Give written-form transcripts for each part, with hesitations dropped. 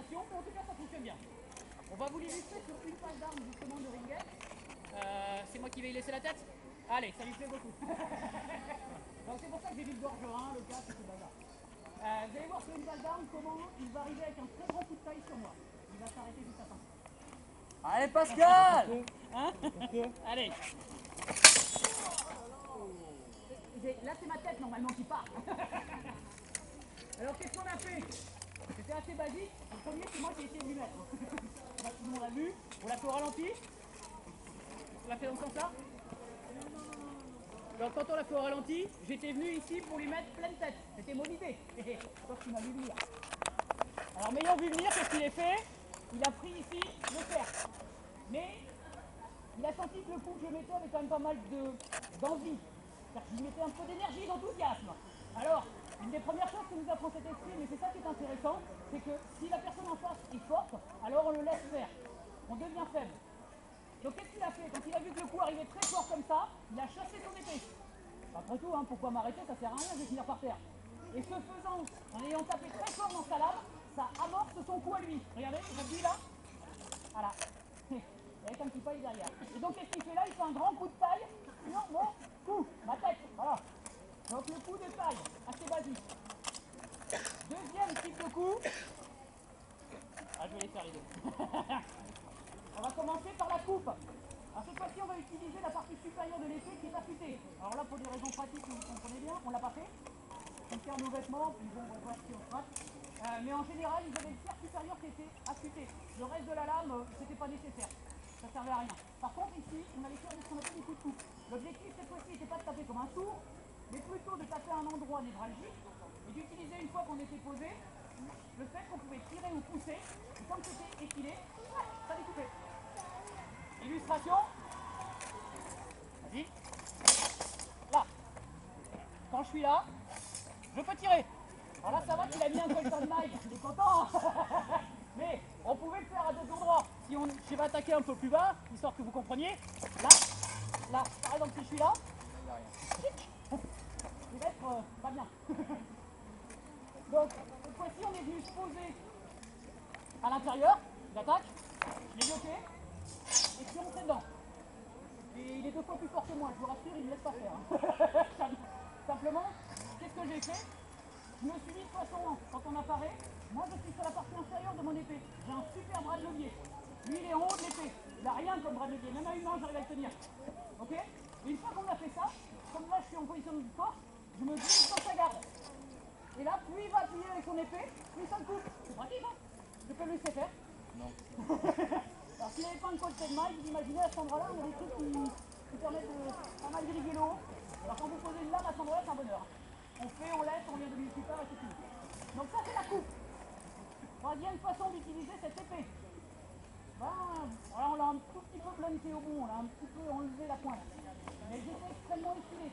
coordination, mais en tout cas ça fonctionne bien. On va vous l'illustrer sur une page d'armes justement de ringuet. C'est moi qui vais y laisser la tête. Allez, ça lui plaît beaucoup. Donc c'est pour ça que j'ai mis le gorgerin, le casque et tout le bazar. Vous allez voir sur une balle d'armes comment il va arriver avec un très grand coup de taille sur moi. Il va s'arrêter juste à temps. Allez Pascal. Hein? Allez. Là c'est ma tête normalement qui part. Alors qu'est-ce qu'on a fait? C'était assez basique. Le premier c'est moi qui ai essayé de lui mettre. Tout le monde l'a vu. On l'a fait au ralenti. On l'a fait dans ce sens-là. Donc quand on l'a fait au ralenti, j'étais venu ici pour lui mettre pleine tête. C'était mon idée. Sauf qu'il m'a vu venir. Alors m'ayant vu venir, qu'est-ce qu'il a fait? Il a pris ici le fer. Mais il a senti que le coup que je mettais avait quand même pas mal d'envie. C'est-à-dire qu'il mettait un peu d'énergie, d'enthousiasme. Alors, une des premières choses que nous apprend cet esprit, mais c'est ça qui est intéressant, c'est que si la personne en face est forte, alors on le laisse faire. On devient faible. Donc qu'est-ce qu'il a fait? Quand il a vu que le coup arrivait très fort comme ça, il a chassé son épée. Après tout, hein, pourquoi m'arrêter? Ça sert à rien, je vais finir par terre. Et ce faisant, en ayant tapé très fort dans sa lame, ça amorce son coup à lui. Regardez, aujourd'hui là, voilà. Avec un petit paille derrière. Et donc qu'est-ce qu'il fait là? Il fait un grand coup de taille. Non, mon coup, ma tête, voilà. Donc le coup de taille, assez basique. Deuxième type de coup. Ah, je vais les faire les deux. On va commencer par la coupe. Alors cette fois-ci, on va utiliser la partie supérieure de l'épée qui est affûtée. Alors là, pour des raisons pratiques, vous comprenez bien, on l'a pas fait. On tire nos vêtements, puis bon, on va voir si on frappe. Mais en général, ils avaient le fer supérieur qui était affûté. Le reste de la lame, c'était pas nécessaire. Ça servait à rien. Par contre, ici, on allait faire ce qu'on appelle des coups de coupe. L'objectif, cette fois-ci, n'était pas de taper comme un sourd, mais plutôt de taper un endroit névralgique et d'utiliser, une fois qu'on était posé, le fait qu'on pouvait tirer ou pousser, et comme c'était effilé, ça découpait. Illustration. Vas-y. Là. Quand je suis là, je peux tirer. Alors là, ça va qu'il a mis un Colton Knife, il est content. Mais on pouvait le faire à d'autres endroits. Si je vais attaquer un peu plus bas, histoire que vous compreniez. Là, par exemple, si je suis là, il va être pas bien. Donc, cette fois-ci, on est venu se poser à l'intérieur, j'attaque, je l'ai bloqué, et je suis rentré dedans. Et il est 2 fois plus fort que moi, je vous rassure, il ne me laisse pas faire. Simplement, qu'est-ce que j'ai fait? Je me suis dit, de toute façon, quand on apparaît, moi je suis sur la partie inférieure de mon épée. J'ai un super bras de levier. Lui, il est en haut de l'épée. Il n'a rien comme bras de levier. Même à une main, j'arrive à le tenir. Ok? Et une fois qu'on a fait ça, comme là je suis en position de force, je me glisse dans sa garde. Et là, plus il va appuyer avec son épée, plus ça me coupe. C'est pratique, hein? Je peux le laisser faire. Non. Alors s'il n'avait pas un Colton Knife, vous imaginez à cet endroit-là, il y a des trucs qui permettent de pas mal griller le haut. Alors quand vous posez une lame à cet endroit-là, c'est un bonheur. On fait, on laisse, on vient de multiplier et c'est fini. Donc ça c'est la coupe. Troisième façon d'utiliser cette épée. Alors on l'a un tout petit peu planté au bout, on l'a un petit peu enlevé la pointe. Mais j'étais extrêmement effilé.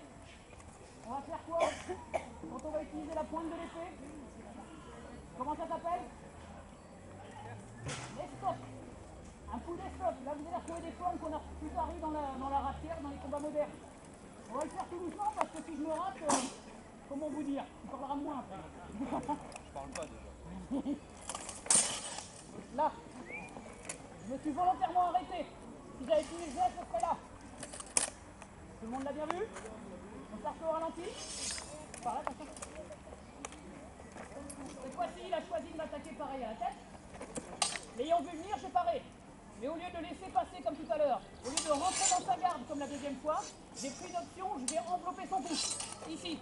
On va faire quoi quand on va utiliser la pointe de l'épée? Comment ça s'appelle? L'estoc. Un coup d'estoc. Là vous allez retrouver des formes qu'on a plus tard eu dans la racière, dans les combats modernes. On va le faire tout doucement parce que si je me rate, comment vous dire? Tu parleras moins après. Je parle pas déjà. Là, je me suis volontairement arrêté. Si j'avais pu le geste, je serais là. Tout le monde l'a bien vu? On part au ralenti. Par là, attention. Cette fois-ci, il a choisi de m'attaquer pareil à la tête. L'ayant vu venir, j'ai paré. Mais au lieu de laisser passer comme tout à l'heure, au lieu de rentrer dans sa garde comme la deuxième fois, j'ai pris une option, je vais envelopper son cou. Ici.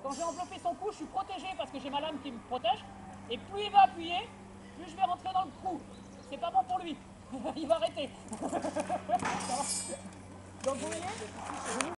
Quand j'ai enveloppé son cou, je suis protégé parce que j'ai ma lame qui me protège. Et plus il va appuyer, plus je vais rentrer dans le trou. C'est pas bon pour lui. Il va arrêter. Donc vous voyez,